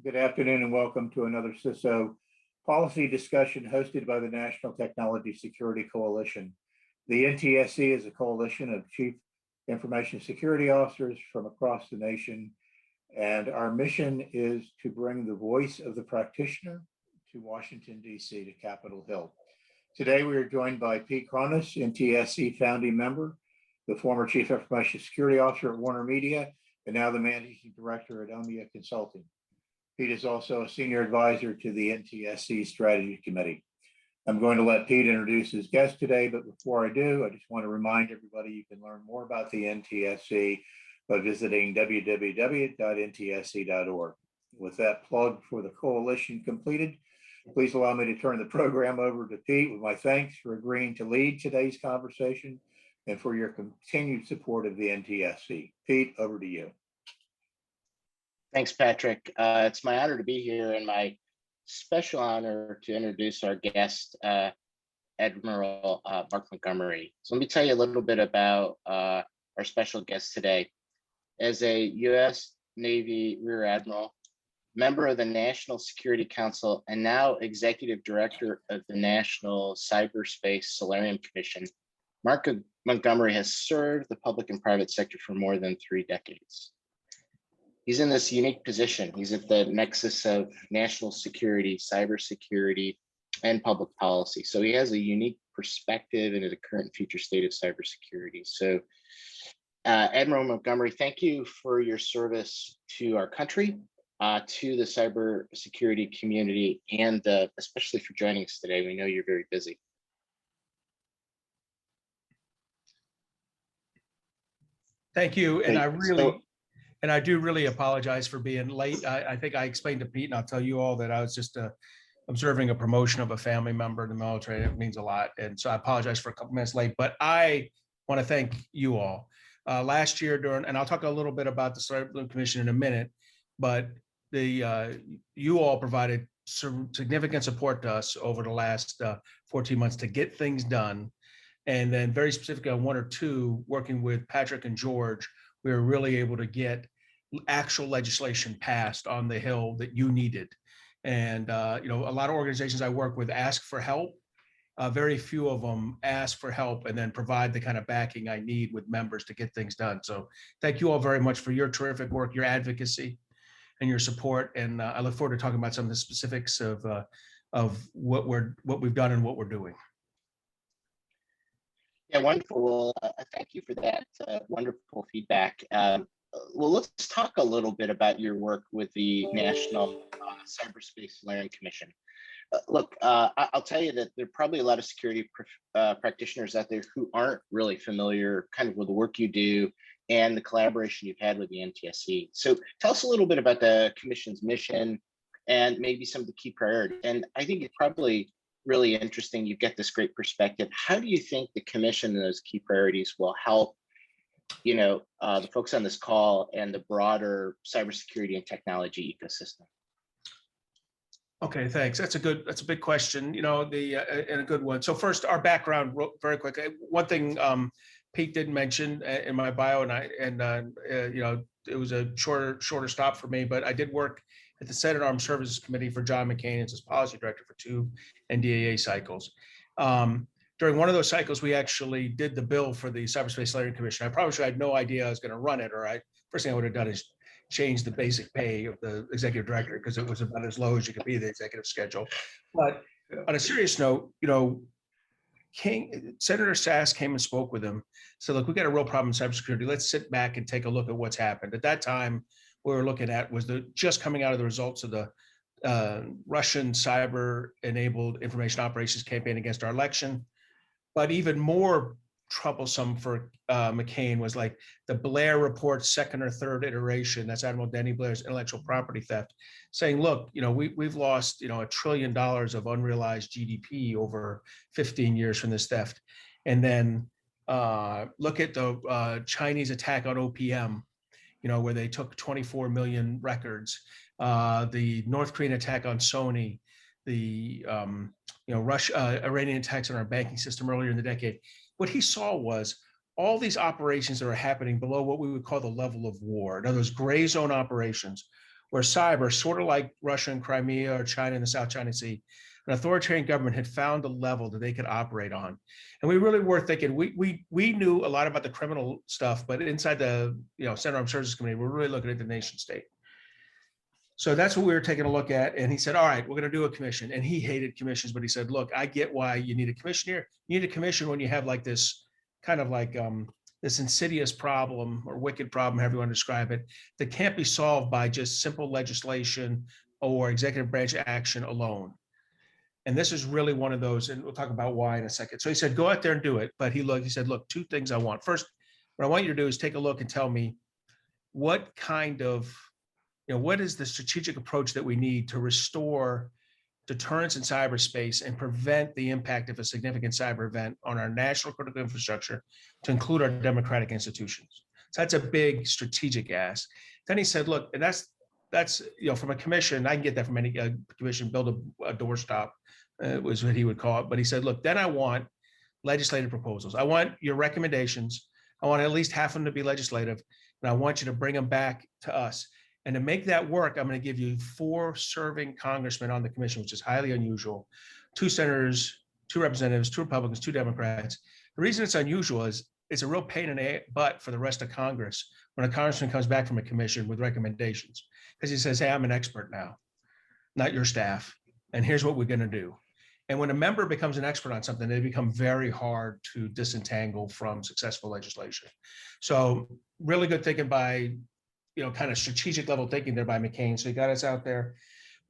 Good afternoon and welcome to another CISO policy discussion hosted by the National Technology Security Coalition. The NTSC is a coalition of chief information security officers from across the nation, and our mission is to bring the voice of the practitioner to Washington, D.C., to Capitol Hill. Today, we are joined by Pete Chronis, NTSC founding member, the former chief information security officer at Warner Media, and now the managing director at Eonia Consulting. Pete is also a senior advisor to the NTSC Strategy Committee. I'm going to let Pete introduce his guest today, but before I do, I just want to remind everybody you can learn more about the NTSC by visiting www.ntsc.org. With that plug for the coalition completed, please allow me to turn the program over to Pete with my thanks for agreeing to lead today's conversation and for your continued support of the NTSC. Pete, over to you. Thanks, Patrick. It's my honor to be here and my special honor to introduce our guest, Admiral Mark Montgomery. So let me tell you a little bit about our special guest today. As a U.S. Navy Rear Admiral, member of the National Security Council, and now Executive Director of the National Cyberspace Solarium Commission, Mark Montgomery has served the public and private sector for more than 3 decades. He's in this unique position. He's at the nexus of national security, cybersecurity, and public policy. So he has a unique perspective into the current and future state of cybersecurity. So Admiral Montgomery, thank you for your service to our country, to the cybersecurity community, and especially for joining us today. We know you're very busy. Thank you, and I do really apologize for being late. I think I explained to Pete, and I'll tell you all that I was just observing a promotion of a family member in the military. It means a lot, and so I apologize for a couple minutes late. But I want to thank you all. Last year and I'll talk a little bit about the Solarium Commission in a minute, but you all provided some significant support to us over the last 14 months to get things done. And then very specifically on 1 or 2, working with Patrick and George, we were really able to get actual legislation passed on the Hill that you needed. And a lot of organizations I work with ask for help. Very few of them ask for help and then provide the kind of backing I need with members to get things done. So thank you all very much for your terrific work, your advocacy, and your support. And I look forward to talking about some of the specifics of what we've done and what we're doing. Yeah, wonderful. Well, thank you for that wonderful feedback. Well, let's talk a little bit about your work with the National Cyberspace Solarium Commission. Look, I'll tell you that there are probably a lot of security practitioners out there who aren't really familiar kind of with the work you do and the collaboration you've had with the NTSC. So tell us a little bit about the Commission's mission and maybe some of the key priorities. And I think it's probably really interesting. You get this great perspective. How do you think the Commission and those key priorities will help, the folks on this call and the broader cybersecurity and technology ecosystem? Okay, thanks. That's a big question, and a good one. So first, our background, very quick. One thing Pete didn't mention in my bio, and it was a shorter stop for me, but I did work at the Senate Armed Services Committee for John McCain as his policy director for 2 NDAA cycles. During one of those cycles, we actually did the bill for the Cyberspace Solarium Commission. I probably had no idea I was going to run it, first thing I would have done is change the basic pay of the executive director because it was about as low as you could be the executive schedule. But on a serious note, Senator Sass came and spoke with him. So look, we got a real problem in cybersecurity. Let's sit back and take a look at what's happened. At that time, what we were looking at was just coming out of the results of the Russian cyber-enabled information operations campaign against our election. But even more troublesome for McCain was like the Blair Report's 2nd or 3rd iteration. That's Admiral Denny Blair's intellectual property theft, saying, look, we've lost, $1 trillion of unrealized GDP over 15 years from this theft. And then look at the Chinese attack on OPM, where they took 24 million records, the North Korean attack on Sony, the Iranian attacks on our banking system earlier in the decade. What he saw was all these operations that are happening below what we would call the level of war. In other words, gray zone operations where cyber, sort of like Russia and Crimea or China in the South China Sea, an authoritarian government had found a level that they could operate on. And we really were thinking, we knew a lot about the criminal stuff, but inside the Center Armed Services Committee, we're really looking at the nation state. So that's what we were taking a look at. And he said, all right, we're going to do a commission. And he hated commissions, but he said, look, I get why you need a commission here. You need a commission when you have like this kind of like this insidious problem or wicked problem, however you want to describe it, that can't be solved by just simple legislation or executive branch action alone. And this is really one of those, and we'll talk about why in a second. So he said, go out there and do it. But he said, look, two things I want. First, what I want you to do is take a look and tell me what kind of, what is the strategic approach that we need to restore deterrence in cyberspace and prevent the impact of a significant cyber event on our national critical infrastructure to include our democratic institutions. So that's a big strategic ask. Then he said, look, and that's from a commission, I can get that from any commission, build a doorstop, was what he would call it. But he said, look, then I want legislative proposals. I want your recommendations. I want at least half of them to be legislative, and I want you to bring them back to us. And to make that work, I'm going to give you 4 serving congressmen on the commission, which is highly unusual, 2 senators, 2 representatives, 2 Republicans, 2 Democrats. The reason it's unusual is it's a real pain in the butt for the rest of Congress when a congressman comes back from a commission with recommendations, because he says, hey, I'm an expert now, not your staff. And here's what we're going to do. And when a member becomes an expert on something, they become very hard to disentangle from successful legislation. So really good thinking by, kind of strategic level thinking there by McCain. So he got us out there.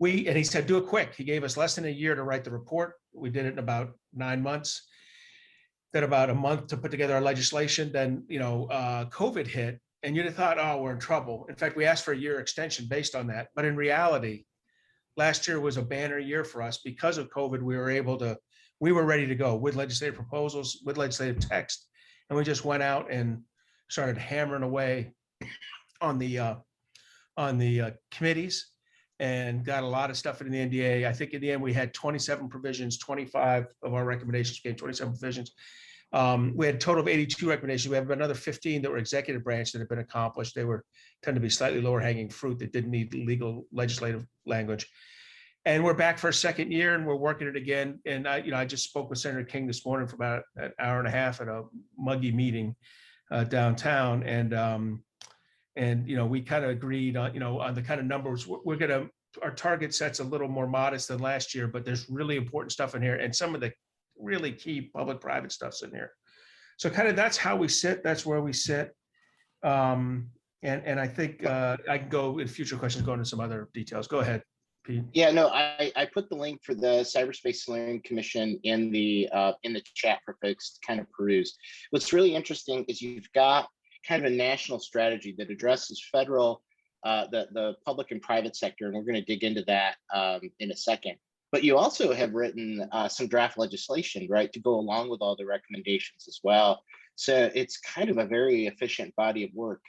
And he said, do it quick. He gave us less than a year to write the report. We did it in about 9 months. Then about a month to put together our legislation. Then, COVID hit, and you'd have thought, oh, we're in trouble. In fact, we asked for a year extension based on that. But in reality, last year was a banner year for us. Because of COVID, we were ready to go with legislative proposals, with legislative text. And we just went out and started hammering away on the committees and got a lot of stuff in the NDA. I think in the end, we had 27 provisions, 25 of our recommendations came, 27 provisions. We had a total of 82 recommendations. We have another 15 that were executive branch that have been accomplished. They tend to be slightly lower hanging fruit that didn't need legal legislative language. And we're back for a second year and we're working it again. And I just spoke with Senator King this morning for about an hour and a half at a muggy meeting downtown. And we kind of agreed on, on the kind of numbers our target set's a little more modest than last year, but there's really important stuff in here. And some of the really key public-private stuff's in here. So kind of that's how we sit. That's where we sit. And I think I can go in future questions, go into some other details. Go ahead, Pete. Yeah, no, I put the link for the Cyberspace Solarium Commission in the chat for folks to kind of peruse. What's really interesting is you've got kind of a national strategy that addresses federal, the public and private sector, and we're going to dig into that in a second. But you also have written some draft legislation, right, to go along with all the recommendations as well. So it's kind of a very efficient body of work,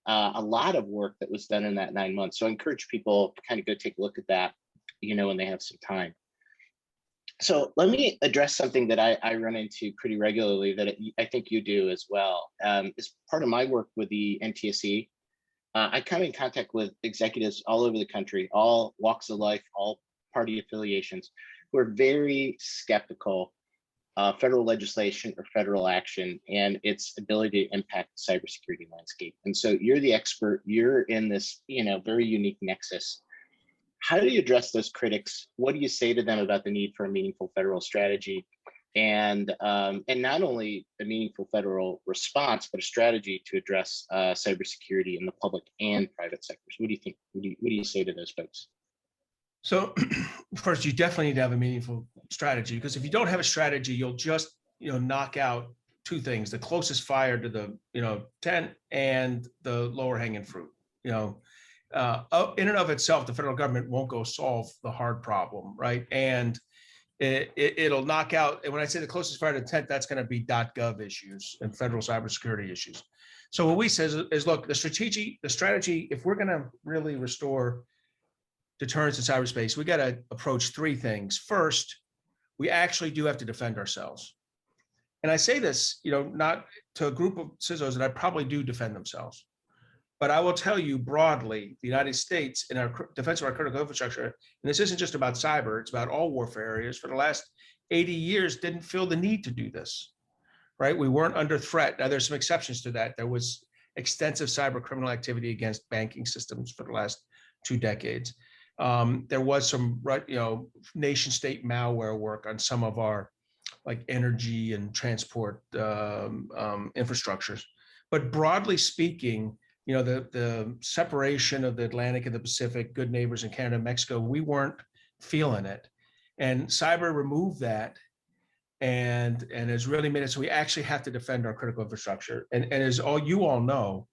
a lot of work that was done in that 9 months. So I encourage people to kind of go take a look at that, when they have some time. So let me address something that I run into pretty regularly that I think you do as well. As part of my work with the NTSC, I come in contact with executives all over the country, all walks of life, all party affiliations, who are very skeptical of federal legislation or federal action and its ability to impact the cybersecurity landscape. And so you're the expert, you're in this, very unique nexus. How do you address those critics? What do you say to them about the need for a meaningful federal strategy? And not only a meaningful federal response, but a strategy to address cybersecurity in the public and private sectors. What do you think? What do you say to those folks? So first, you definitely need to have a meaningful strategy, because if you don't have a strategy, you'll just, knock out 2 things: the closest fire to the, tent and the lower hanging fruit. In and of itself, the federal government won't go solve the hard problem, right? And it'll knock out, and when I say the closest fire to the tent, that's going to be .gov issues and federal cybersecurity issues. So what we say is, look, the strategy, if we're going to really restore deterrence in cyberspace, we got to approach 3 things. First, we actually do have to defend ourselves. And I say this, not to a group of CISOs that I probably do defend themselves. But I will tell you broadly, the United States in our defense of our critical infrastructure, and this isn't just about cyber, it's about all warfare areas, for the last 80 years didn't feel the need to do this, right? We weren't under threat. Now there's some exceptions to that. There was extensive cyber criminal activity against banking systems for the last 2 decades. There was some, nation state malware work on some of our like energy and transport infrastructures. But broadly speaking, the separation of the Atlantic and the Pacific, good neighbors in Canada and Mexico, we weren't feeling it. And cyber removed that and has really made it so we actually have to defend our critical infrastructure. And as you all know,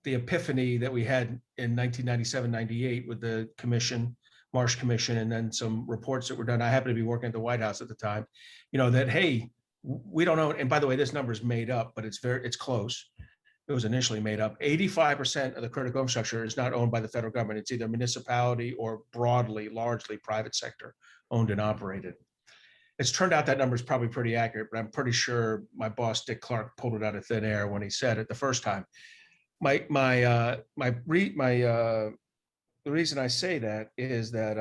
the epiphany that we had in 1997, 98 with the commission, Marsh Commission, and then some reports that were done. I happened to be working at the White House at the time, that, hey, we don't know. And by the way, this number is made up, but it's close. It was initially made up. 85% of the critical infrastructure is not owned by the federal government. It's either municipality or broadly, largely private sector owned and operated. It's turned out that number is probably pretty accurate, but I'm pretty sure my boss, Dick Clark, pulled it out of thin air when he said it the first time. The reason I say that is that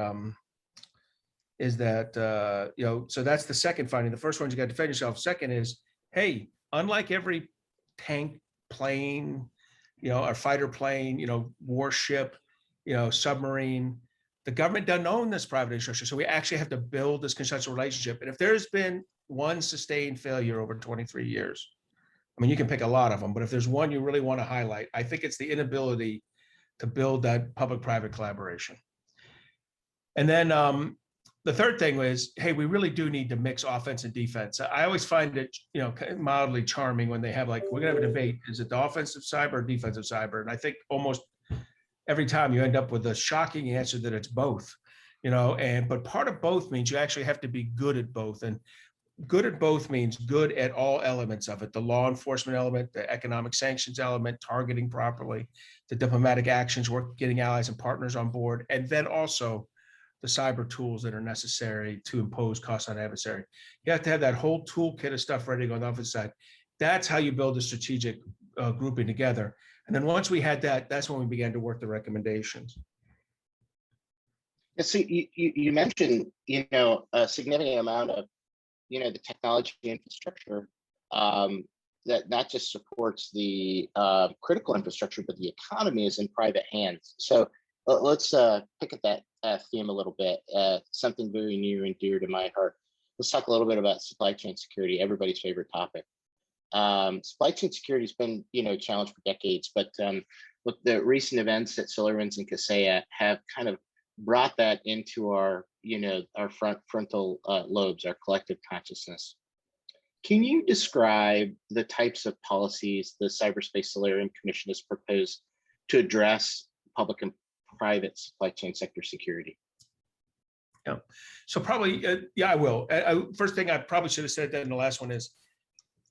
so that's the second finding. The first one, you got to defend yourself. Second is, hey, unlike every tank, plane, or fighter plane, warship, submarine, the government doesn't own this private infrastructure. So we actually have to build this consensual relationship. And if there's been one sustained failure over 23 years, I mean, you can pick a lot of them, but if there's one you really want to highlight, I think it's the inability to build that public-private collaboration. And then the third thing was, hey, we really do need to mix offense and defense. I always find it, mildly charming when they have like, we're gonna have a debate. Is it the offensive cyber or defensive cyber? And I think almost every time you end up with a shocking answer that it's both, but part of both means you actually have to be good at both. And good at both means good at all elements of it, the law enforcement element, the economic sanctions element, targeting properly, the diplomatic actions, work, getting allies and partners on board, and then also the cyber tools that are necessary to impose costs on adversary. You have to have that whole toolkit of stuff ready on the offensive side. That's how you build a strategic grouping together. And then once we had that, that's when we began to work the recommendations. So you mentioned, a significant amount of, the technology infrastructure that not just supports the critical infrastructure, but the economy is in private hands. So let's pick at that theme a little bit, something very near and dear to my heart. Let's talk a little bit about supply chain security, everybody's favorite topic. Supply chain security has been, challenged for decades, but look, the recent events at SolarWinds and Kaseya have kind of brought that into our, our frontal lobes, our collective consciousness. Can you describe the types of policies the Cyberspace Solarium Commission has proposed to address public and private supply chain sector security? Yeah, so probably, I will. First thing I probably should have said that in the last one is,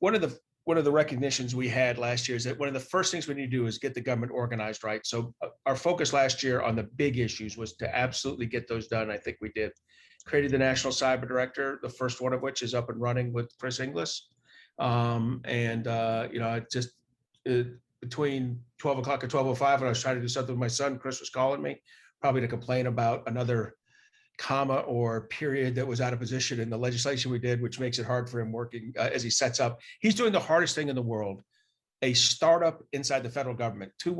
one of the recognitions we had last year is that one of the first things we need to do is get the government organized right. So our focus last year on the big issues was to absolutely get those done. I think we did. Created the National Cyber Director, the first one of which is up and running with Chris Inglis. Between 12 o'clock and 12:05, when I was trying to do something with my son, Chris was calling me, probably to complain about another comma or period that was out of position in the legislation we did, which makes it hard for him working as he sets up. He's doing the hardest thing in the world, a startup inside the federal government. Two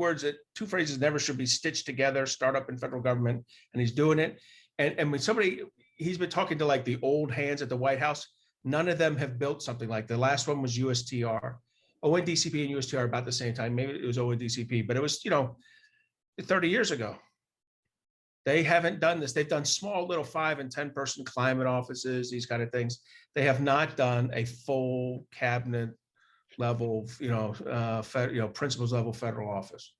phrases never should be stitched together, startup in federal government, and he's doing it. And when he's been talking to like the old hands at the White House, none of them have built something like the last one was USTR. ONDCP and USTR about the same time. Maybe it was ONDCP, but it was, 30 years ago. They haven't done this. They've done small little 5 and 10 person climate offices, these kind of things. They have not done a full cabinet level, principals level federal office.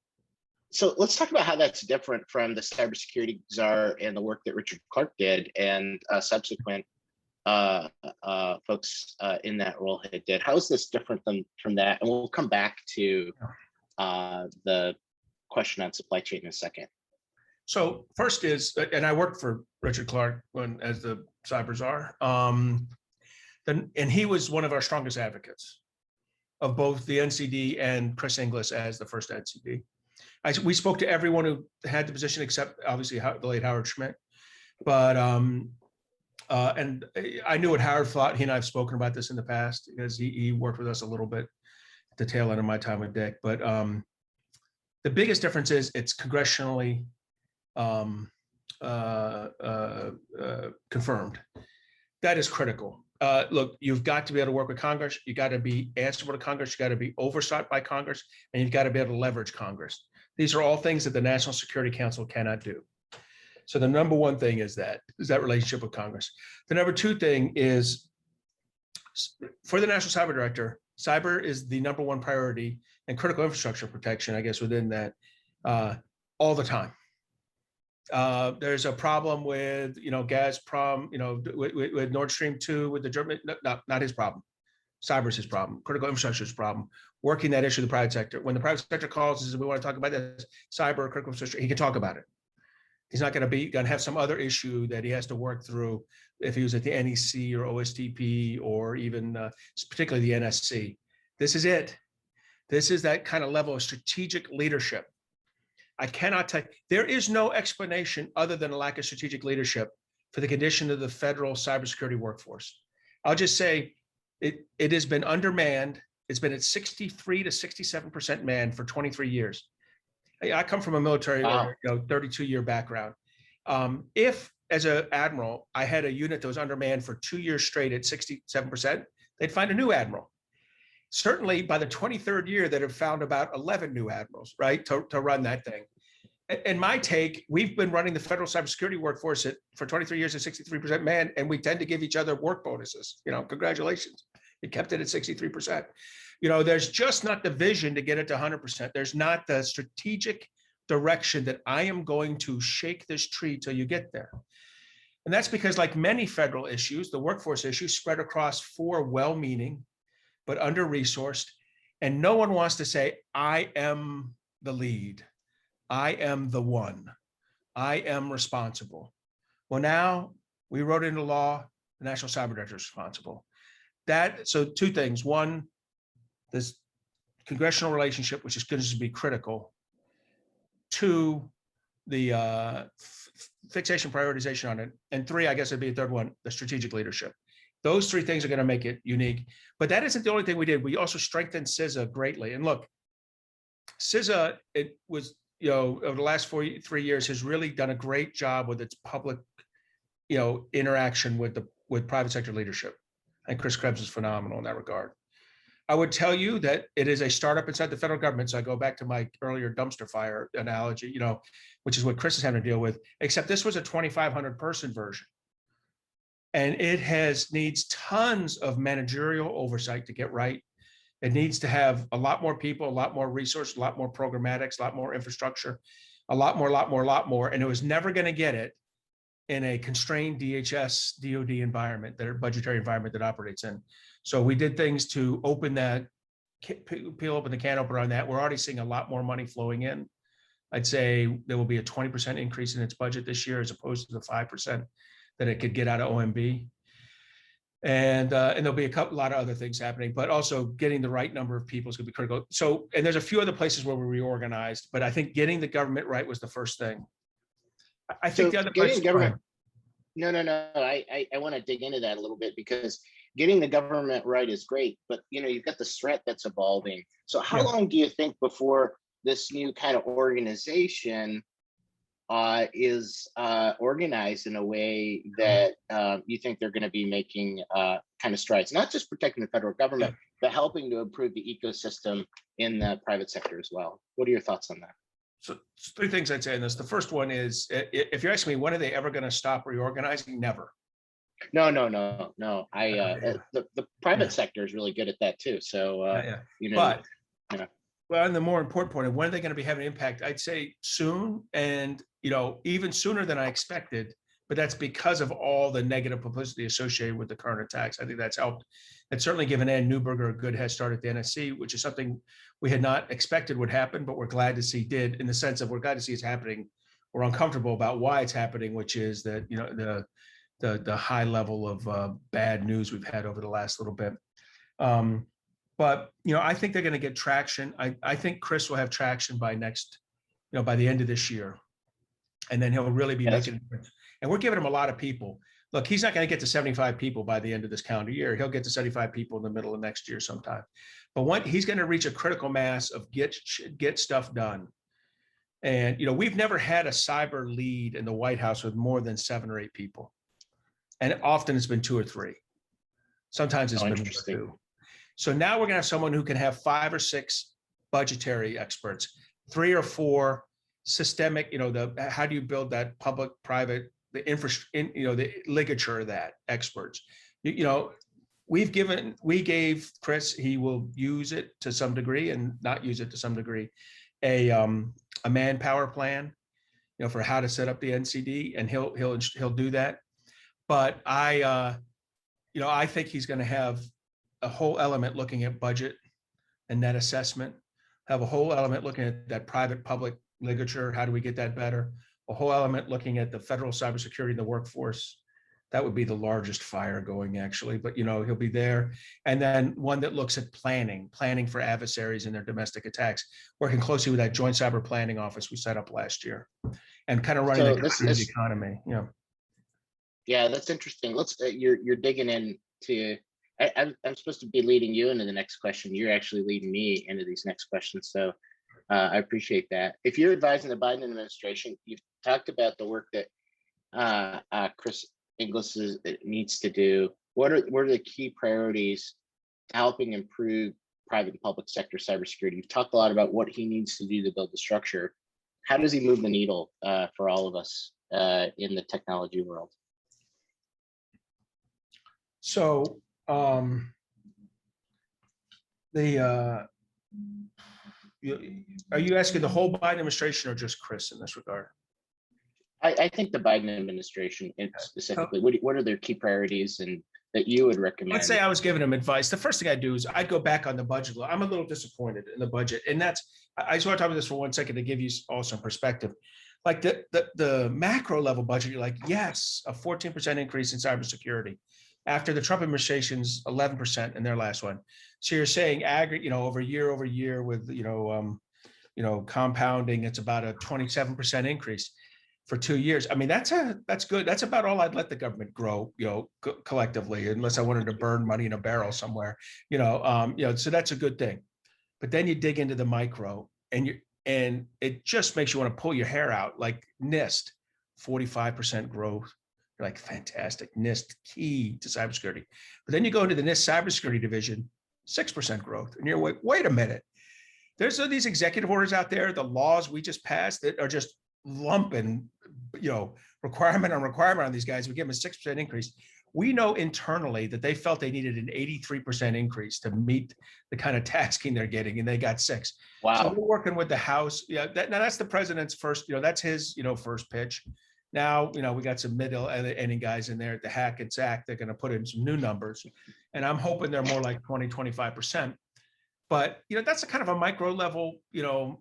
So let's talk about how that's different from the cybersecurity czar and the work that Richard Clark did and subsequent folks in that role did. How is this different from that? And we'll come back to the question on supply chain in a second. So first is, and I worked for Richard Clark as the cyber czar, and he was one of our strongest advocates of both the NCD and Chris Inglis as the first NCD. We spoke to everyone who had the position except obviously the late Howard Schmidt. But and I knew what Howard thought. He and I have spoken about this in the past because he worked with us a little bit at the tail end of my time with Dick. But the biggest difference is it's congressionally confirmed. That is critical. Look, you've got to be able to work with Congress. You got to be answerable to Congress. You got to be oversight by Congress, and you've got to be able to leverage Congress. These are all things that the National Security Council cannot do. So the number one thing is that relationship with Congress. The number two thing is for the National Cyber Director, cyber is the number one priority and critical infrastructure protection, I guess, within that all the time. There's a problem with, Gazprom, with Nord Stream 2, with the German, no, not his problem. Cyber is his problem. Critical infrastructure is his problem. Working that issue with the private sector. When the private sector calls and says, we want to talk about this, cyber, critical infrastructure, he can talk about it. He's not going to have some other issue that he has to work through if he was at the NEC or OSTP or even particularly the NSC. This is it. This is that kind of level of strategic leadership. I cannot tell you, there is no explanation other than a lack of strategic leadership for the condition of the federal cybersecurity workforce. I'll just say it has been undermanned. It's been at 63 to 67% manned for 23 years. I come from a military, 32-year background. If, as an admiral, I had a unit that was undermanned for 2 years straight at 67%, they'd find a new admiral. Certainly, by the 23rd year, they'd have found about 11 new admirals, right, to run that thing. And my take, we've been running the federal cybersecurity workforce for 23 years at 63% manned, and we tend to give each other work bonuses. Congratulations, you kept it at 63%. There's just not the vision to get it to 100%. There's not the strategic direction that I am going to shake this tree till you get there. And that's because, like many federal issues, the workforce issue spread across 4 well-meaning but under-resourced, and no one wants to say, I am the lead. I am the one. I am responsible. Well, now we wrote into law, the National Cyber Director is responsible. So 2 things. One, this congressional relationship, which is going to be critical. 2, the fixation prioritization on it. And 3, I guess it'd be a third one, the strategic leadership. Those 3 things are going to make it unique. But that isn't the only thing we did. We also strengthened CISA greatly. And look, CISA, it was, over the last 3 years, has really done a great job with its public, interaction with private sector leadership. And Chris Krebs is phenomenal in that regard. I would tell you that it is a startup inside the federal government. So I go back to my earlier dumpster fire analogy, which is what Chris is having to deal with, except this was a 2,500 person version. And it needs tons of managerial oversight to get right. It needs to have a lot more people, a lot more resources, a lot more programmatics, a lot more infrastructure, a lot more. And it was never going to get it in a constrained DHS, DOD environment, their budgetary environment that operates in. So we did things to open that, peel open the can opener on that. We're already seeing a lot more money flowing in. I'd say there will be a 20% increase in its budget this year, as opposed to the 5% that it could get out of OMB. And there'll be a lot of other things happening, but also getting the right number of people is going to be critical. So, and there's a few other places where we reorganized, but I think getting the government right was the first thing. I think the other place. No. I want to dig into that a little bit, because getting the government right is great, but you've got the threat that's evolving. So how long do you think before this new kind of organization is organized in a way that you think they're going to be making kind of strides, not just protecting the federal government, but helping to improve the ecosystem in the private sector as well? What are your thoughts on that? So 3 things I'd say in this. The first one is, if you're asking me, when are they ever going to stop reorganizing? Never. No. The private sector is really good at that too. So, well, and the more important point of when are they going to be having an impact? I'd say soon, and even sooner than I expected. But that's because of all the negative publicity associated with the current attacks. I think that's helped. It's certainly given Ann Neuberger a good head start at the NSC, which is something we had not expected would happen, but we're glad to see did, in the sense of we're glad to see it's happening. We're uncomfortable about why it's happening, which is that the high level of bad news we've had over the last little bit. But I think they're going to get traction. I think Chris will have traction by next by the end of this year. And then he'll really be Yes. making a difference. And we're giving him a lot of people. Look, he's not going to get to 75 people by the end of this calendar year. He'll get to 75 people in the middle of next year sometime. But he's going to reach a critical mass of get stuff done. And, we've never had a cyber lead in the White House with more than 7 or 8 people. And often it's been 2 or 3. Sometimes it's been 1 or 2. So now we're going to have someone who can have 5 or 6 budgetary experts, 3 or 4 systemic, how do you build that public, private, the the ligature of that experts. We gave Chris, he will use it to some degree and not use it to some degree, a manpower plan, for how to set up the NCD, and he'll do that. But I think he's going to have a whole element looking at budget and net assessment, have a whole element looking at that private public ligature. How do we get that better? A whole element looking at the federal cybersecurity in the workforce. That would be the largest fire going, actually, but he'll be there. And then one that looks at planning for adversaries and their domestic attacks, working closely with that joint cyber planning office we set up last year, and kind of running the economy. Yeah, that's interesting. You're digging into. I'm supposed to be leading you into the next question. You're actually leading me into these next questions. So I appreciate that. If you're advising the Biden administration, you've talked about the work that Chris Inglis needs to do. What are the key priorities to helping improve private and public sector cybersecurity? You've talked a lot about what he needs to do to build the structure. How does he move the needle for all of us in the technology world? So are you asking the whole Biden administration or just Chris in this regard? I think the Biden administration specifically, what are their key priorities and that you would recommend? Let's say I was giving him advice. The first thing I'd do is I'd go back on the budget. I'm a little disappointed in the budget. And I just want to talk about this for 1 second to give you all some perspective. Like the macro level budget, you're like, yes, a 14% increase in cybersecurity after the Trump administration's 11% in their last one. So you're saying aggregate, over year with, compounding, it's about a 27% increase for 2 years. I mean, that's good. That's about all I'd let the government grow, collectively, unless I wanted to burn money in a barrel somewhere, so that's a good thing. But then you dig into the micro and it just makes you want to pull your hair out. Like NIST, 45% growth. You're like, fantastic. NIST, key to cybersecurity. But then you go into the NIST cybersecurity division, 6% growth. And you're like, wait a minute. There's these executive orders out there, the laws we just passed that are just lumping, requirement on these guys. We give them a 6% increase. We know internally that they felt they needed an 83% increase to meet the kind of tasking they're getting, and they got 6. Wow. So we're working with the House. Yeah, now that's the president's first, that's his, first pitch. Now, we got some middle inning guys in there at the hack and sack. They're going to put in some new numbers, and I'm hoping they're more like 20, 25%. But, that's a kind of a micro level,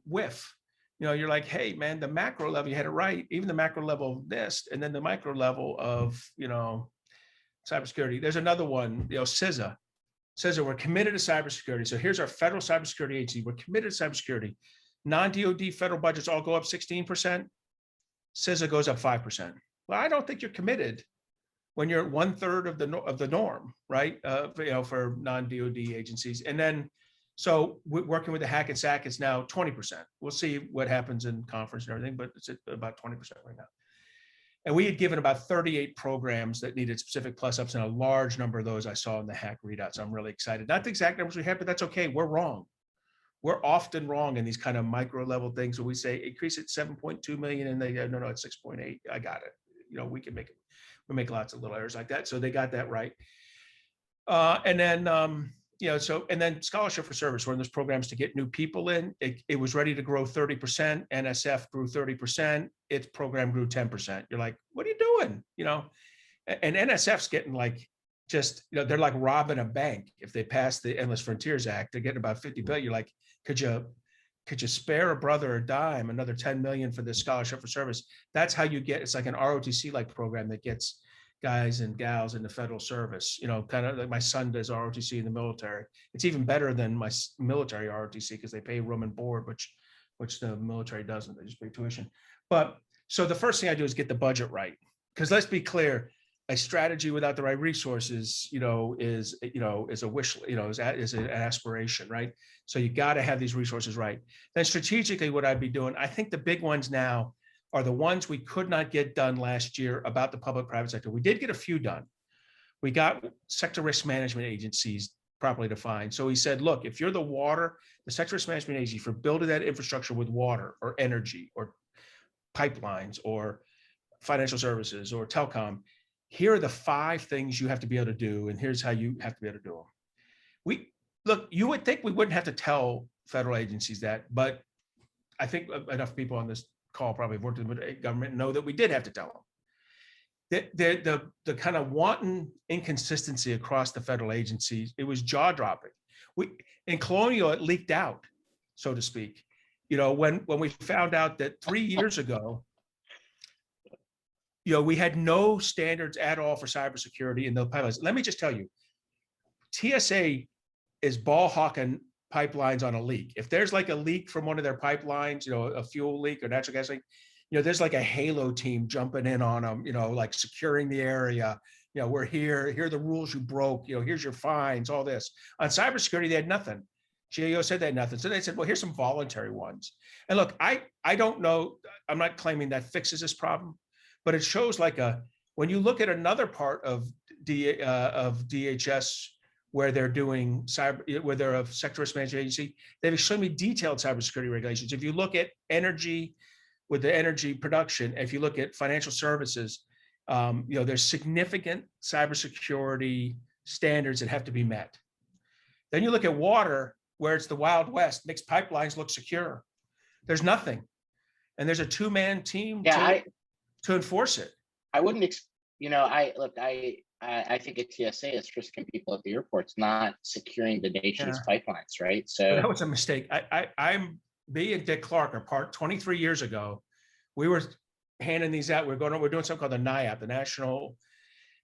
whiff. You're like, hey, man, the macro level, you had it right. Even the macro level of NIST, and then the micro level of, cybersecurity. There's another one, CISA. CISA, we're committed to cybersecurity. So here's our federal cybersecurity agency. We're committed to cybersecurity. Non-DOD federal budgets all go up 16%. CISA goes up 5%. Well, I don't think you're committed when you're 1/3 of the norm, right? For non-DOD agencies. And then, so we're working with the hack and sack, it's now 20%. We'll see what happens in conference and everything, but it's at about 20% right now. And we had given about 38 programs that needed specific plus ups, and a large number of those I saw in the hack readouts. I'm really excited. Not the exact numbers we had, but that's okay. We're wrong. We're often wrong in these kind of micro level things where we say increase it 7.2 million, and they go, no, it's 6.8. I got it. We can make it. We make lots of little errors like that. So they got that right. And then, and then scholarship for service, we're in those programs to get new people in. It was ready to grow 30%. NSF grew 30%. Its program grew 10%. You're like, what are you doing? And NSF's getting like, they're like robbing a bank. If they pass the Endless Frontiers Act, they're getting about 50 billion. You're like, could you spare a brother a dime, another 10 million for this scholarship for service? That's how you get, it's like an ROTC like program that gets guys and gals in the federal service, kind of like my son does ROTC in the military. It's even better than my military ROTC because they pay room and board, which which the military doesn't. They just pay tuition. But so the first thing I do is get the budget right, because let's be clear, a strategy without the right resources, is a wish, is an aspiration, right? So you got to have these resources right. Then strategically, what I'd be doing, I think the big ones now are the ones we could not get done last year about the public-private sector. We did get a few done. We got sector risk management agencies properly defined. So he said, look, if you're the sector risk management agency for building that infrastructure with water or energy or pipelines or financial services or telecom, here are the 5 things you have to be able to do, and here's how you have to be able to do them. You would think we wouldn't have to tell federal agencies that, but I think enough people on this call probably have worked in the government know that we did have to tell them. The kind of wanton inconsistency across the federal agencies, it was jaw-dropping. In Colonial, it leaked out, so to speak. When we found out that 3 years ago, we had no standards at all for cybersecurity in the pipelines. Let me just tell you, TSA is ball hawking pipelines on a leak. If there's like a leak from one of their pipelines, a fuel leak or natural gas leak, there's like a Halo team jumping in on them, like securing the area. We're here are the rules you broke, here's your fines, all this. On cybersecurity, they had nothing. GAO said they had nothing. So they said, well, here's some voluntary ones. And look, I don't know, I'm not claiming that fixes this problem, but it shows when you look at another part of DHS where they're doing where they're a sector risk management agency, they have extremely detailed cybersecurity regulations. If you look at energy with the energy production, if you look at financial services, there's significant cybersecurity standards that have to be met. Then you look at water, where it's the Wild West, mixed pipelines look secure. There's nothing. And there's a 2-man team to enforce it. I wouldn't, I think at TSA it's risking people at the airports, not securing the nation's pipelines, right? So that was a mistake. Me and Dick Clark are part 23 years ago. We were handing these out. We're doing something called the NIAP, the National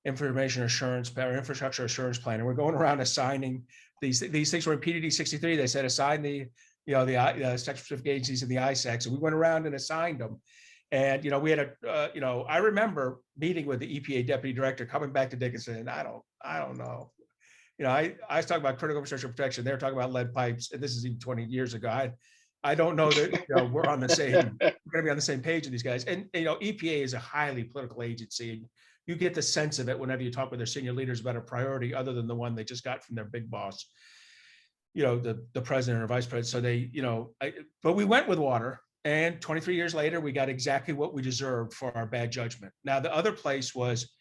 Information Assurance or Infrastructure Assurance Plan, and we're going around assigning these things. Were in PDD 63. They said assign the sector specific agencies and the ISACs, and we went around and assigned them. And we had I remember meeting with the EPA deputy director, coming back to Dick and saying, I don't know. I was talking about critical infrastructure protection. They're talking about lead pipes, and this is even 20 years ago. I don't know that we're on the same. We're going to be on the same page with these guys. And EPA is a highly political agency. You get the sense of it whenever you talk with their senior leaders about a priority other than the one they just got from their big boss, the president or vice president. So they, but we went with water, and 23 years later, we got exactly what we deserved for our bad judgment. Now, the other place was,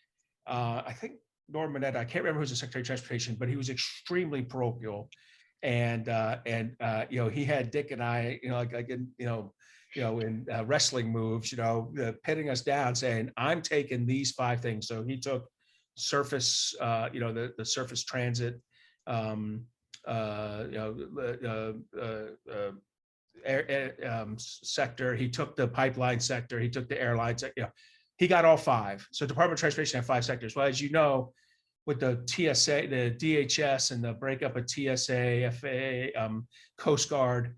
I think Norm Mineta, I can't remember who's the Secretary of Transportation, but he was extremely parochial. And he had Dick and I, in wrestling moves, pitting us down, saying, I'm taking these 5 things. So he took surface, the surface transit, sector. He took the pipeline sector. He took the airline sector. He got all 5. So Department of Transportation had 5 sectors. Well, as you know, with the TSA, the DHS, and the breakup of TSA, FAA, Coast Guard,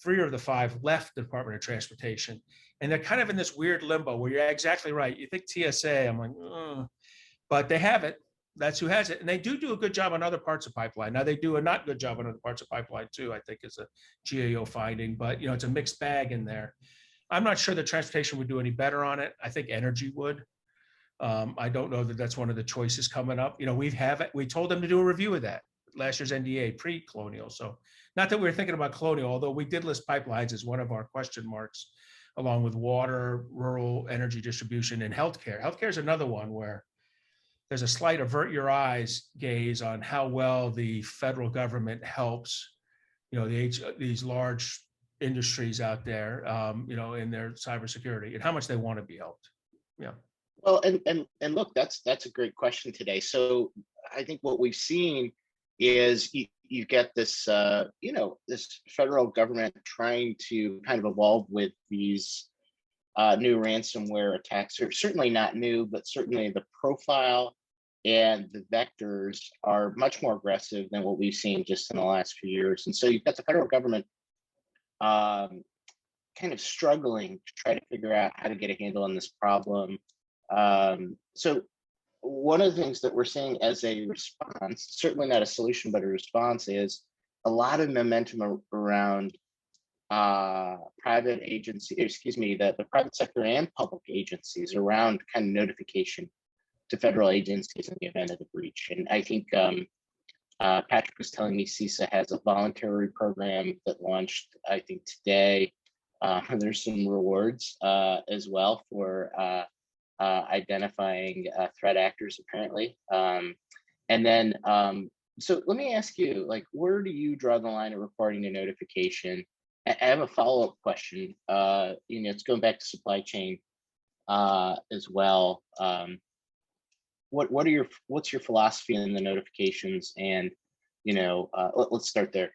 3 of the 5 left the Department of Transportation. And they're kind of in this weird limbo where you're exactly right. You think TSA, I'm like, but they have it. That's who has it. And they do a good job on other parts of pipeline. Now, they do a not good job on other parts of pipeline too, I think is a GAO finding, but it's a mixed bag in there. I'm not sure that transportation would do any better on it. I think energy would. I don't know that that's one of the choices coming up. We told them to do a review of that last year's NDA pre-Colonial. So not that we were thinking about Colonial, although we did list pipelines as one of our question marks, along with water, rural energy distribution, and healthcare. Healthcare is another one where there's a slight avert your eyes gaze on how well the federal government helps, these large industries out there, in their cybersecurity, and how much they want to be helped. Yeah. Well, and look, that's a great question today. So I think what we've seen is you get this, this federal government trying to kind of evolve with these new ransomware attacks. Are certainly not new, but certainly the profile and the vectors are much more aggressive than what we've seen just in the last few years. And so you've got the federal government kind of struggling to try to figure out how to get a handle on this problem. So one of the things that we're seeing as a response, certainly not a solution, but a response, is a lot of momentum around private agency, excuse me, the private sector and public agencies around kind of notification to federal agencies in the event of the breach. And I think Patrick was telling me CISA has a voluntary program that launched, I think, today. There's some rewards as well for identifying threat actors, apparently. And then, so let me ask you, like, where do you draw the line of reporting to notification? I have a follow-up question. It's going back to supply chain as well. What's your philosophy in the notifications? And let's start there.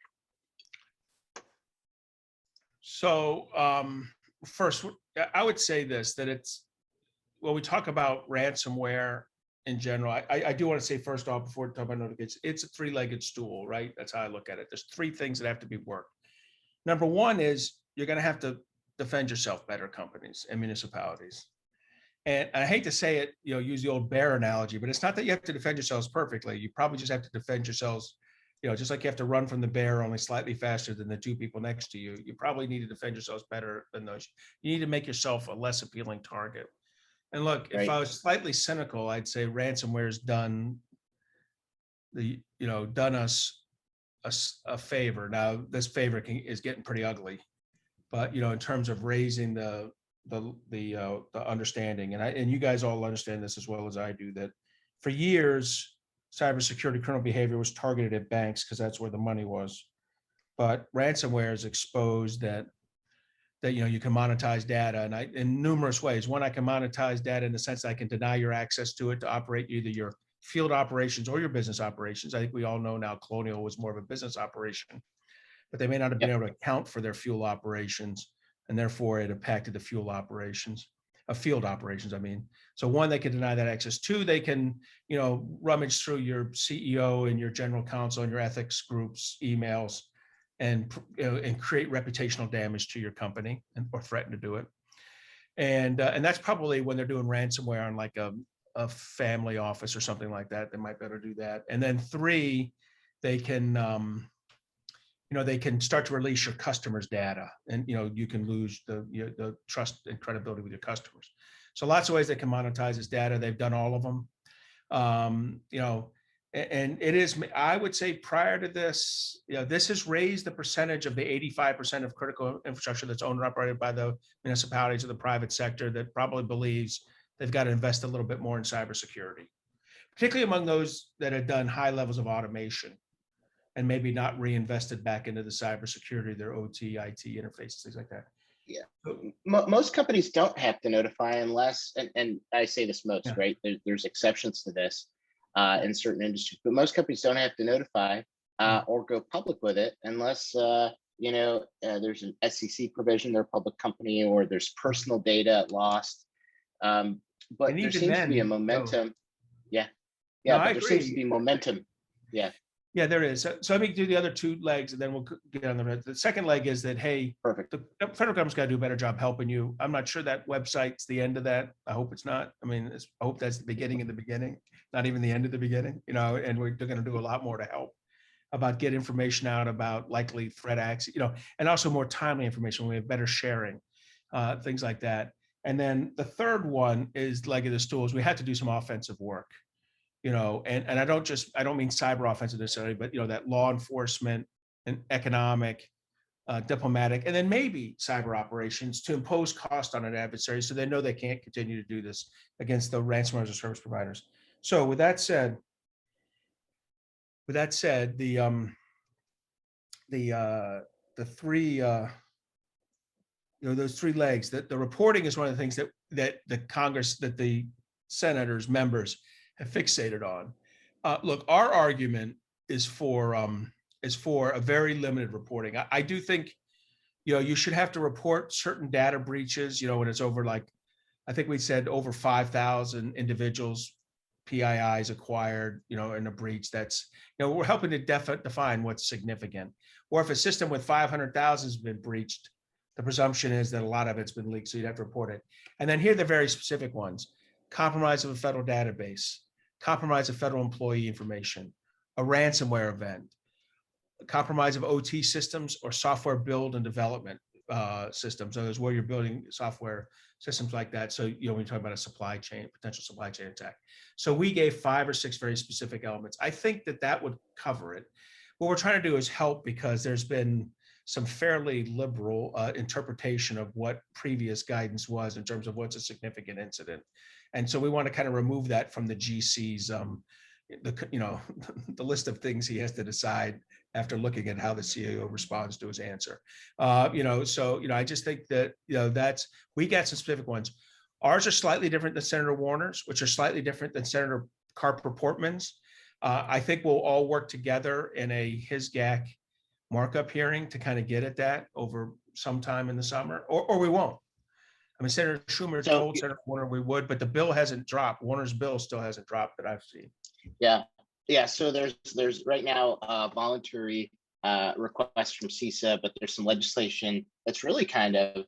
So first, I would say this, that it's, when we talk about ransomware in general, I do want to say first off, before we talk about notifications, it's a three-legged stool, right? That's how I look at it. There's three things that have to be worked. Number one is you're going to have to defend yourself better, companies and municipalities. And I hate to say it, use the old bear analogy, but it's not that you have to defend yourselves perfectly. You probably just have to defend yourselves, just like you have to run from the bear only slightly faster than the two people next to you. You probably need to defend yourselves better than those. You need to make yourself a less appealing target. And look, Right. If I was slightly cynical, I'd say ransomware has done us a favor. Now, this favor is getting pretty ugly, but in terms of raising the understanding, and you guys all understand this as well as I do, that for years cybersecurity criminal behavior was targeted at banks because that's where the money was. But ransomware has exposed that you can monetize data, and in numerous ways. One, I can monetize data in the sense that I can deny your access to it to operate either your field operations or your business operations. I think we all know now Colonial was more of a business operation, but they may not have been able to account for their fuel operations, and therefore it impacted the field operations. I mean. So one, they can deny that access. Two, they can, rummage through your CEO and your general counsel and your ethics groups emails and create reputational damage to your company, or threaten to do it. And that's probably when they're doing ransomware on like a family office or something like that. They might better do that. And then three, they can they can start to release your customers' data, and you can lose the trust and credibility with your customers. So lots of ways they can monetize this data. They've done all of them. And it is, I would say, prior to this, this has raised the percentage of the 85% of critical infrastructure that's owned and operated by the municipalities or the private sector that probably believes they've got to invest a little bit more in cybersecurity, particularly among those that have done high levels of automation and maybe not reinvested back into the cybersecurity, their OT, IT interfaces, things like that. Yeah, most companies don't have to notify unless, and I say this most, right? There's exceptions to this in certain industries, but most companies don't have to notify or go public with it unless there's an SEC provision, they're a public company, or there's personal data lost. But there seems to be a momentum. But there seems to be momentum. Yeah, there is. So let me do the other two legs, and then we'll get on the second leg. Is that, hey, perfect. The federal government's got to do a better job helping you. I'm not sure that website's the end of that. I hope it's not. I mean, I hope that's the beginning of the beginning, not even the end of the beginning. And they're going to do a lot more to help about get information out about likely threat acts, and also more timely information. We have better sharing, things like that. And then the third one is leg of the stool is we had to do some offensive work. And I don't mean cyber offensive necessarily, but that law enforcement and economic, diplomatic, and then maybe cyber operations to impose cost on an adversary so they know they can't continue to do this against the ransomware as a service providers. So with that said, the three those three legs, that the reporting is one of the things that the Congress, that the senators, members have fixated on. Look, our argument is for a very limited reporting. I do think, you should have to report certain data breaches, when it's over, like, I think we said over 5,000 individuals PIIs acquired, in a breach. That's, we're helping to define what's significant. Or if a system with 500,000 has been breached, the presumption is that a lot of it's been leaked, so you'd have to report it. And then here are the very specific ones: compromise of a federal database, compromise of federal employee information, a ransomware event, compromise of OT systems or software build and development systems. So there's where you're building software systems like that. So, when you talk about a supply chain, potential supply chain attack. So we gave 5 or 6 very specific elements. I think that would cover it. What we're trying to do is help, because there's been some fairly liberal interpretation of what previous guidance was in terms of what's a significant incident. And so we want to kind of remove that from the GC's, the list of things he has to decide after looking at how the CAO responds to his answer. I just think that, we got some specific ones. Ours are slightly different than Senator Warner's, which are slightly different than Senator Carper-Portman's. I think we'll all work together in a HISGAC markup hearing to kind of get at that over some time in the summer, or we won't. I mean, Senator Schumer told Senator Warner we would, but the bill hasn't dropped. Warner's bill still hasn't dropped that I've seen. Yeah. So there's right now voluntary requests from CISA, but there's some legislation that's really kind of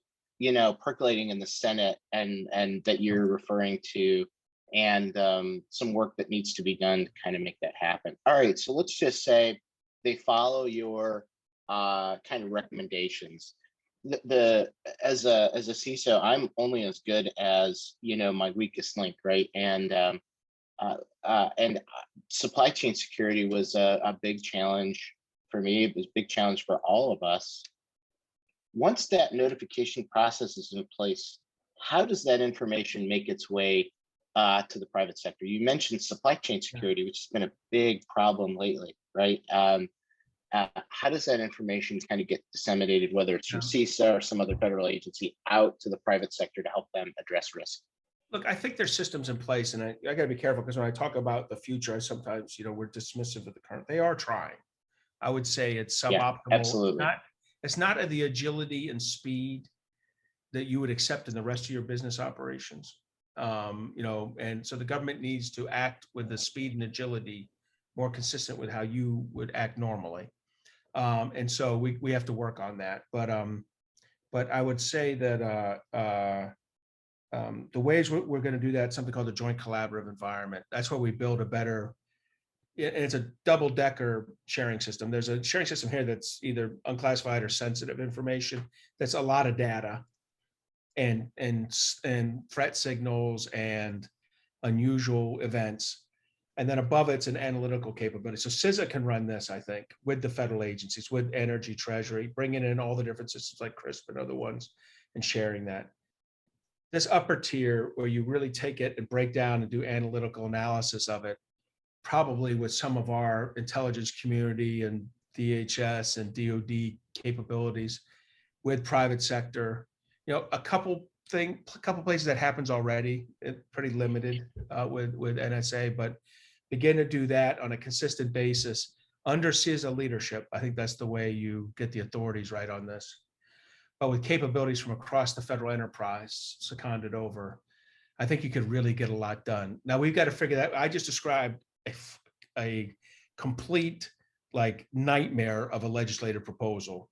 percolating in the Senate and that you're referring to, and some work that needs to be done to kind of make that happen. All right. So let's just say they follow your kind of recommendations. As a CISO, I'm only as good as my weakest link, right? And supply chain security was a big challenge for me. It was a big challenge for all of us. Once that notification process is in place, how does that information make its way to the private sector? You mentioned supply chain security, which has been a big problem lately, right? How does that information kind of get disseminated, whether it's from CISA or some other federal agency, out to the private sector to help them address risk? Look, I think there's systems in place, and I got to be careful, because when I talk about the future, I sometimes, we're dismissive of the current. They are trying. I would say it's suboptimal. Absolutely. It's not at the agility and speed that you would accept in the rest of your business operations. And so the government needs to act with the speed and agility more consistent with how you would act normally. And so we have to work on that. But I would say that the ways we're going to do that, something called the joint collaborative environment. That's where we build a better, and it's a double-decker sharing system. There's a sharing system here that's either unclassified or sensitive information. That's a lot of data and threat signals and unusual events. And then above it's an analytical capability. So CISA can run this, I think, with the federal agencies, with Energy, Treasury, bringing in all the different systems like CRISP and other ones and sharing that. This upper tier, where you really take it and break down and do analytical analysis of it, probably with some of our intelligence community and DHS and DoD capabilities with private sector, a couple places that happens already, pretty limited with NSA, but begin to do that on a consistent basis under CISA leadership. I think that's the way you get the authorities right on this. But with capabilities from across the federal enterprise seconded over, I think you could really get a lot done. Now we've got to figure that. I just described a complete nightmare of a legislative proposal,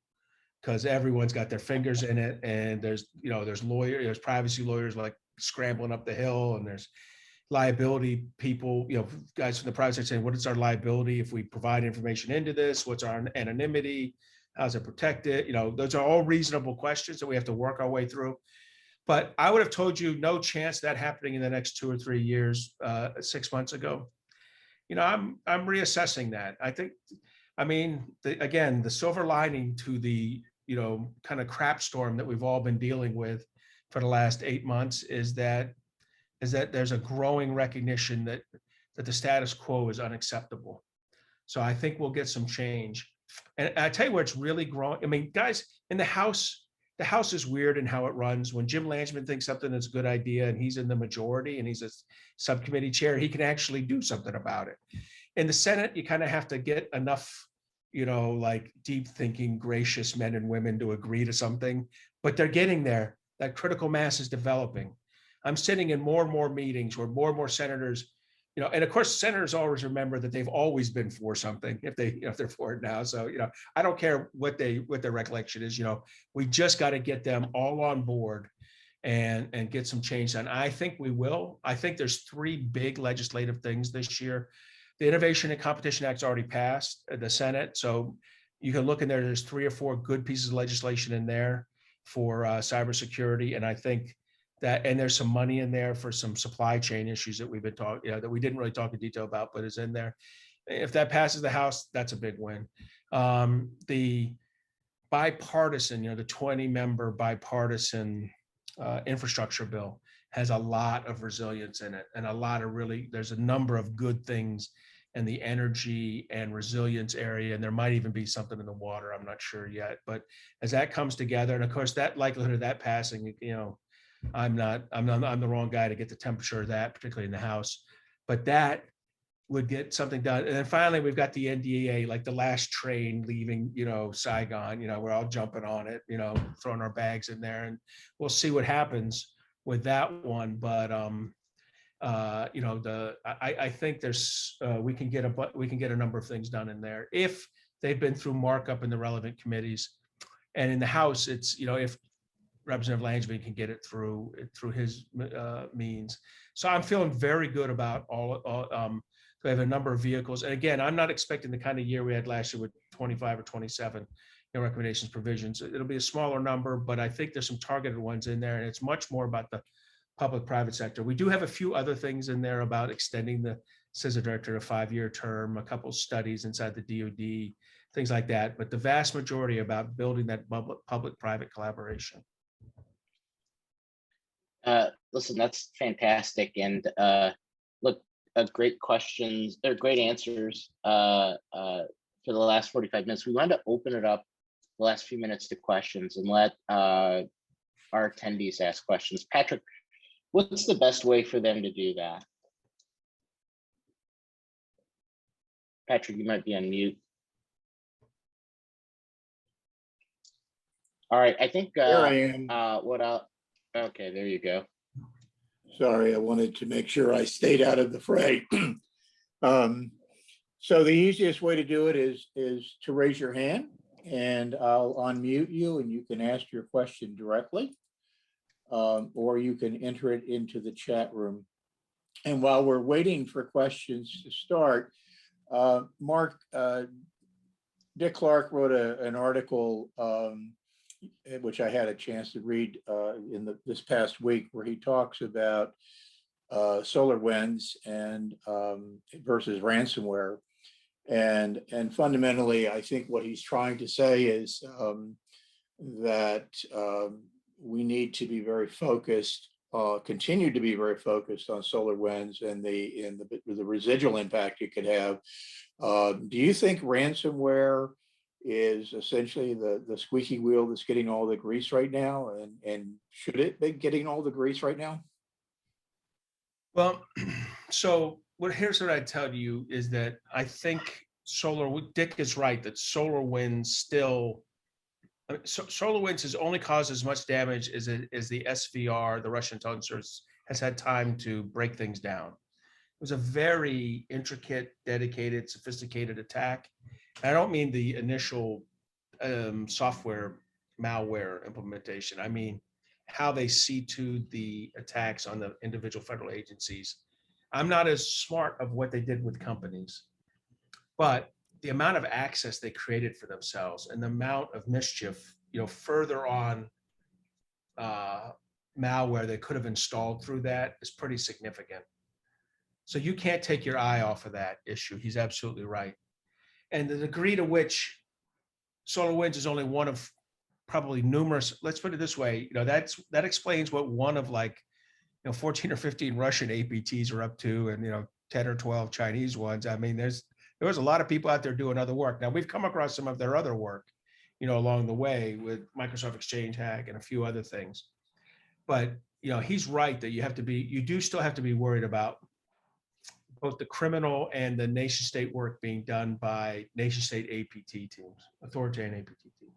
because everyone's got their fingers in it, and there's privacy lawyers scrambling up the hill, and there's liability people, guys from the private sector saying, what is our liability if we provide information into this? What's our anonymity? How's it protected? Those are all reasonable questions that we have to work our way through. But I would have told you no chance of that happening in the next 2 or 3 years 6 months ago. I'm reassessing that. The silver lining to the kind of crap storm that we've all been dealing with for the last 8 months is that there's a growing recognition that the status quo is unacceptable. So I think we'll get some change. And I tell you where it's really growing. Guys, in the House is weird in how it runs. When Jim Lanchman thinks something is a good idea and he's in the majority and he's a subcommittee chair, he can actually do something about it. In the Senate, you kind of have to get enough, deep thinking, gracious men and women to agree to something, but they're getting there. That critical mass is developing. I'm sitting in more and more meetings where more and more senators and of course, senators always remember that they've always been for something if they're for it now. So, I don't care what their recollection is. We just got to get them all on board and get some change done. I think we will. I think there's 3 big legislative things this year. The Innovation and Competition Act's already passed the Senate, so you can look in there. There's 3 or 4 good pieces of legislation in there for cybersecurity, and I think that, and there's some money in there for some supply chain issues that we've been talking, that we didn't really talk in detail about, but is in there. If that passes the House, that's a big win. The bipartisan, the 20-member bipartisan infrastructure bill has a lot of resilience in it, and there's a number of good things in the energy and resilience area, and there might even be something in the water. I'm not sure yet, but as that comes together, and of course that likelihood of that passing, I'm the wrong guy to get the temperature of that, particularly in the House, but that would get something done. And then finally, we've got the NDAA, like the last train leaving, Saigon, we're all jumping on it, throwing our bags in there, and we'll see what happens with that one. But, I think we can get a number of things done in there if they've been through markup in the relevant committees. And in the House, it's, if Representative Langevin can get it through his means. So I'm feeling very good about we have a number of vehicles. And again, I'm not expecting the kind of year we had last year with 25 or 27 recommendations provisions. It'll be a smaller number, but I think there's some targeted ones in there, and it's much more about the public-private sector. We do have a few other things in there about extending the CISA director to a 5-year term, a couple studies inside the DoD, things like that. But the vast majority about building that public-private collaboration. Listen, that's fantastic. And look, great questions. They're great answers for the last 45 minutes. We wanted to open it up the last few minutes to questions and let our attendees ask questions. Patrick, what's the best way for them to do that? Patrick, you might be on mute. All right, I think Here I am. Okay, there you go. Sorry, I wanted to make sure I stayed out of the fray. So the easiest way to do it is to raise your hand, and I'll unmute you and you can ask your question directly, or you can enter it into the chat room. And while we're waiting for questions to start, Mark, Dick Clark wrote an article which I had a chance to read this past week, where he talks about SolarWinds and versus ransomware, and fundamentally, I think what he's trying to say is that we need to be very focused, continue to be very focused on SolarWinds and the residual impact it could have. Do you think ransomware is essentially the squeaky wheel that's getting all the grease right now, and should it be getting all the grease right now? Well, so here's what I tell you is that I think Dick is right that SolarWinds SolarWinds has only caused as much damage as the SVR, the Russian intelligence service, has had time to break things down. It was a very intricate, dedicated, sophisticated attack. I don't mean the initial software malware implementation. I mean how they see to the attacks on the individual federal agencies. I'm not as smart of what they did with companies, but the amount of access they created for themselves and the amount of mischief, further on malware they could have installed through that is pretty significant. So you can't take your eye off of that issue. He's absolutely right. And the degree to which SolarWinds is only one of probably numerous, let's put it this way, that explains what one of 14 or 15 Russian APTs are up to, and 10 or 12 Chinese ones. I mean, there was a lot of people out there doing other work. Now we've come across some of their other work, along the way with Microsoft Exchange hack and a few other things. But he's right that you do still have to be worried about both the criminal and the nation state work being done by nation state APT teams, authoritarian APT teams.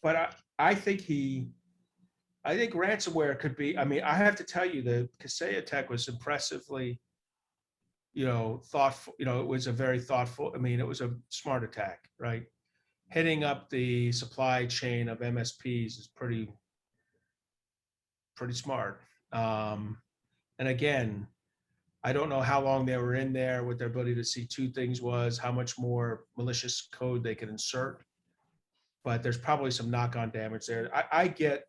But I think ransomware could be, I have to tell you, the Kaseya attack was impressively thoughtful, it was a very thoughtful, I mean, it was a smart attack, right? Hitting up the supply chain of MSPs is pretty smart. And again, I don't know how long they were in there, what their ability to see two things was, how much more malicious code they could insert. But there's probably some knock-on damage there. I get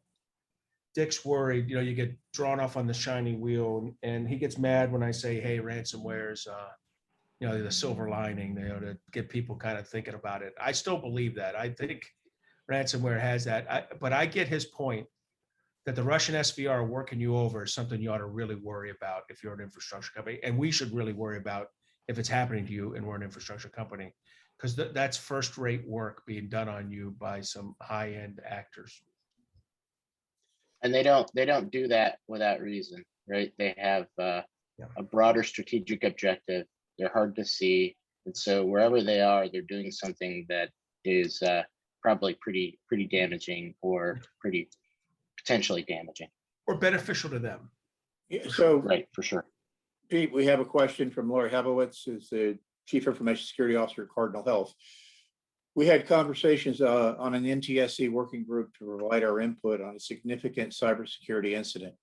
Dick's worried, you get drawn off on the shiny wheel, and he gets mad when I say, hey, ransomware is, the silver lining, to get people kind of thinking about it. I still believe that. I think ransomware has that. But I get his point that the Russian SVR working you over is something you ought to really worry about if you're an infrastructure company. And we should really worry about if it's happening to you and we're an infrastructure company, because that's first-rate work being done on you by some high-end actors. And they don't do that without reason, right? They have a broader strategic objective. They're hard to see. And so wherever they are, they're doing something that is probably pretty damaging, or pretty potentially damaging, or beneficial to them. Yeah, so, right, for sure. Pete, we have a question from Lori Habowitz, who's the Chief Information Security Officer at Cardinal Health. We had conversations on an NTSC working group to provide our input on a significant cybersecurity incident.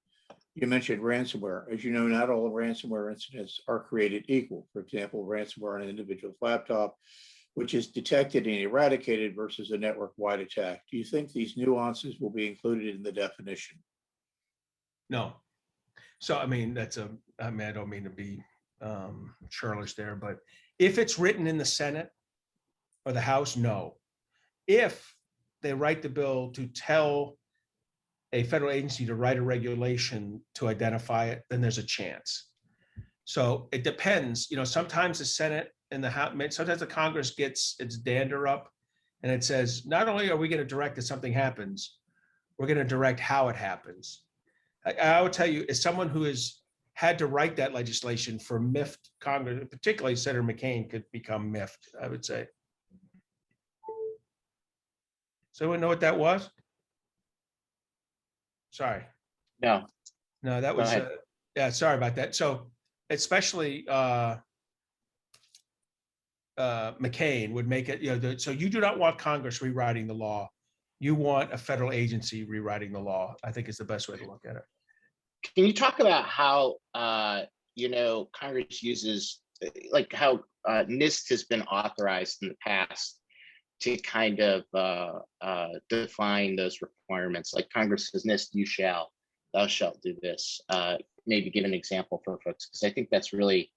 You mentioned ransomware. As you know, not all ransomware incidents are created equal. For example, ransomware on an individual's laptop, which is detected and eradicated, versus a network-wide attack. Do you think these nuances will be included in the definition? No. So, I mean, I don't mean to be churlish there, but if it's written in the Senate or the House, no. If they write the bill to tell a federal agency to write a regulation to identify it, then there's a chance. So it depends. Sometimes the Senate and the House, sometimes the Congress gets its dander up, and it says, not only are we going to direct that something happens, we're going to direct how it happens. I would tell you, as someone who has had to write that legislation for miffed Congress, particularly Senator McCain could become miffed, I would say. So anyone know what that was? Sorry. No, that was, yeah, sorry about that. So especially McCain would make it, so you do not want Congress rewriting the law. You want a federal agency rewriting the law, I think is the best way to look at it. Can you talk about how, Congress uses, like how NIST has been authorized in the past to kind of define those requirements? Like Congress says, NIST, thou shalt do this. Maybe give an example for folks, because I think that's really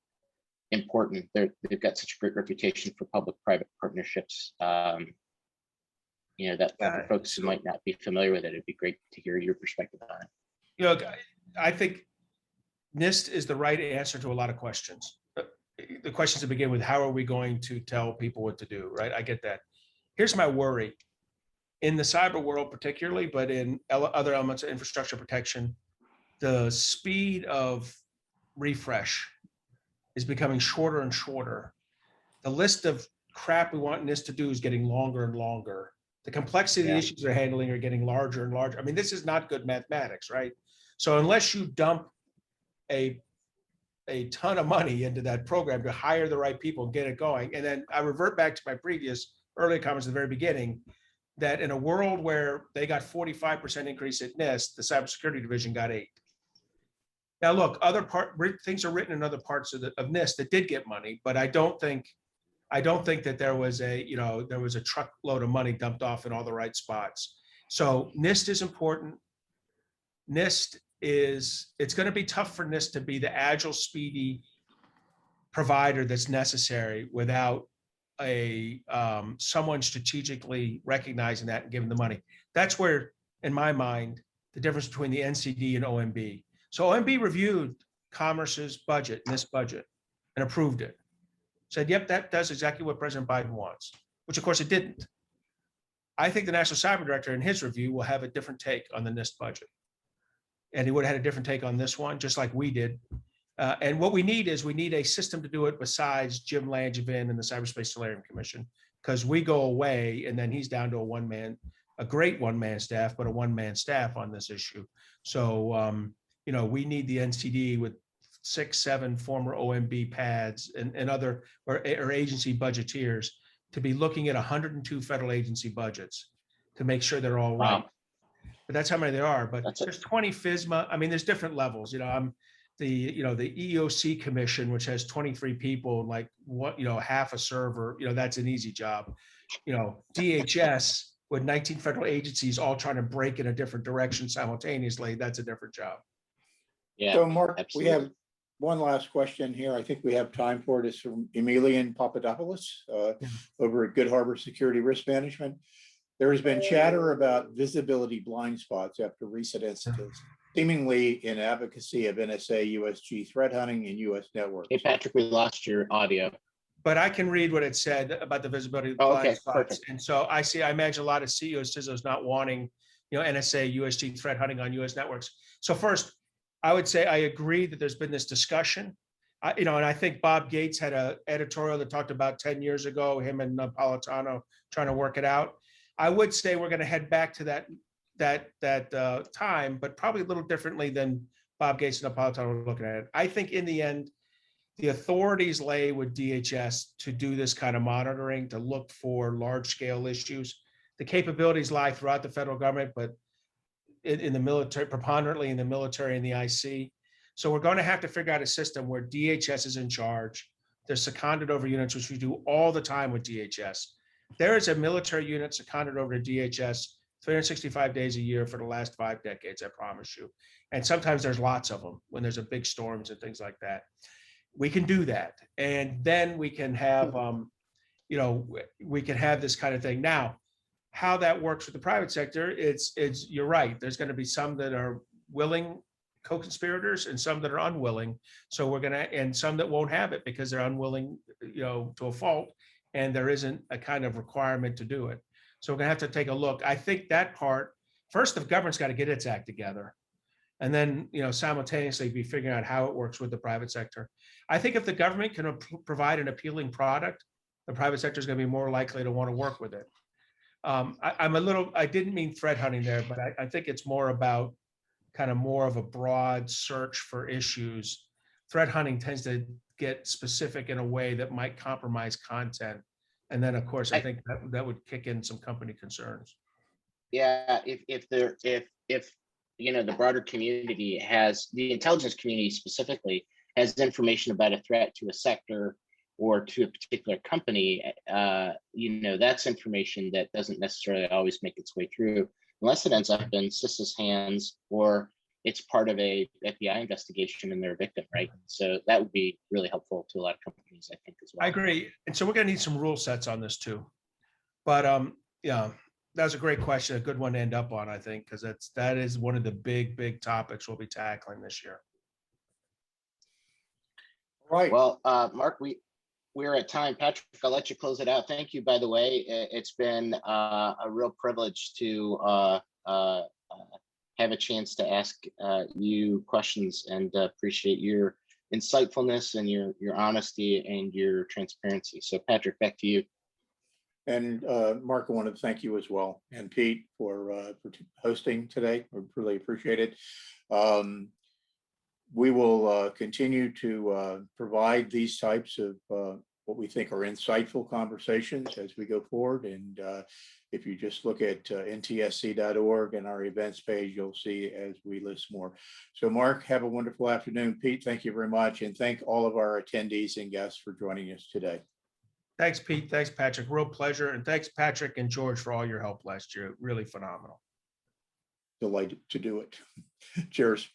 important. They've got such a great reputation for public-private partnerships. That for folks who might not be familiar with it, it'd be great to hear your perspective on it. I think NIST is the right answer to a lot of questions. The questions that begin with, how are we going to tell people what to do, right? I get that. Here's my worry. In the cyber world particularly, but in other elements of infrastructure protection, the speed of refresh is becoming shorter and shorter. The list of crap we want NIST to do is getting longer and longer. The complexity of the issues they're handling are getting larger and larger. I mean, this is not good mathematics, right? So unless you dump a ton of money into that program to hire the right people and get it going, and then I revert back to my previous earlier comments at the very beginning, that in a world where they got 45% increase at NIST, the cybersecurity division got 8. Now, look, things are written in other parts of NIST that did get money, but I don't think that there was a truckload of money dumped off in all the right spots. So NIST is important. It's going to be tough for NIST to be the agile, speedy provider that's necessary without someone strategically recognizing that and giving the money. That's where, in my mind, the difference between the NCD and OMB. So OMB reviewed Commerce's budget, NIST budget, and approved it. Said, yep, that does exactly what President Biden wants, which of course it didn't. I think the National Cyber Director in his review will have a different take on the NIST budget. And he would have had a different take on this one, just like we did. And what we need a system to do it besides Jim Langevin and the Cyberspace Solarium Commission, because we go away and then he's down to a great one-man staff, but a one-man staff on this issue. So, we need the NCD with 6, 7 former OMB pads and other or agency budgeteers to be looking at 102 federal agency budgets to make sure they're all right. Wow. But that's how many there are. But That's it. there's 20 FISMA. I mean, there's different levels. I'm the EOC commission, which has 23 people, like what, half a server, that's an easy job. DHS with 19 federal agencies all trying to break in a different direction simultaneously, that's a different job. Yeah. So Mark, absolutely. we have one last question here. I think we have time for it. It's from Emilian Papadopoulos over at Good Harbor Security Risk Management. There has been chatter about visibility blind spots after recent incidents, seemingly in advocacy of NSA USG threat hunting and US networks. Hey, Patrick, we lost your audio. But I can read what it said about the visibility of Oh, blind okay, spots. perfect. And so I imagine a lot of CEOs, CISOs not wanting, NSA, USG threat hunting on US networks. So first, I would say I agree that there's been this discussion. And I think Bob Gates had an editorial that talked about 10 years ago, him and Napolitano trying to work it out. I would say we're going to head back to that time, but probably a little differently than Bob Gates and Napolitano were looking at it. I think in the end, the authorities lay with DHS to do this kind of monitoring, to look for large scale issues. The capabilities lie throughout the federal government, but in the military, preponderantly in the military and the IC. So we're going to have to figure out a system where DHS is in charge. They're seconded over units, which we do all the time with DHS. There is a military unit seconded over to DHS 365 days a year for the last 5 decades, I promise you. And sometimes there's lots of them when there's a big storms and things like that. We can do that. And then we can have, we can have this kind of thing. Now, how that works with the private sector, you're right. There's going to be some that are willing co-conspirators and some that are unwilling. So and some that won't have it because they're unwilling, to a fault. And there isn't a kind of requirement to do it. So we're gonna have to take a look. I think that part, first, the government's got to get its act together. And then, simultaneously be figuring out how it works with the private sector. I think if the government can provide an appealing product, the private sector is going to be more likely to want to work with it. I didn't mean threat hunting there, but I think it's more about kind of more of a broad search for issues. Threat hunting tends to get specific in a way that might compromise content. And then, of course, I think that would kick in some company concerns. Yeah, if the broader community the intelligence community specifically has information about a threat to a sector or to a particular company, that's information that doesn't necessarily always make its way through unless it ends up in CISA's hands or it's part of a FBI investigation and they're a victim, right? So that would be really helpful to a lot of companies, I think, as well. I agree. And so we're going to need some rule sets on this too. But that was a great question, a good one to end up on, I think, because that is one of the big topics we'll be tackling this year. Right. Well, Mark, we're at time. Patrick, I'll let you close it out. Thank you, by the way. It's been a real privilege to have a chance to ask you questions and appreciate your insightfulness and your honesty and your transparency. So Patrick, back to you. And Mark, I want to thank you as well, and Pete for hosting today. We really appreciate it. We will continue to provide these types of what we think are insightful conversations as we go forward. And if you just look at ntsc.org and our events page, you'll see as we list more. So Mark, have a wonderful afternoon. Pete, thank you very much. And thank all of our attendees and guests for joining us today. Thanks, Pete. Thanks, Patrick. Real pleasure. And thanks, Patrick and George, for all your help last year. Really phenomenal. Delighted to do it. Cheers.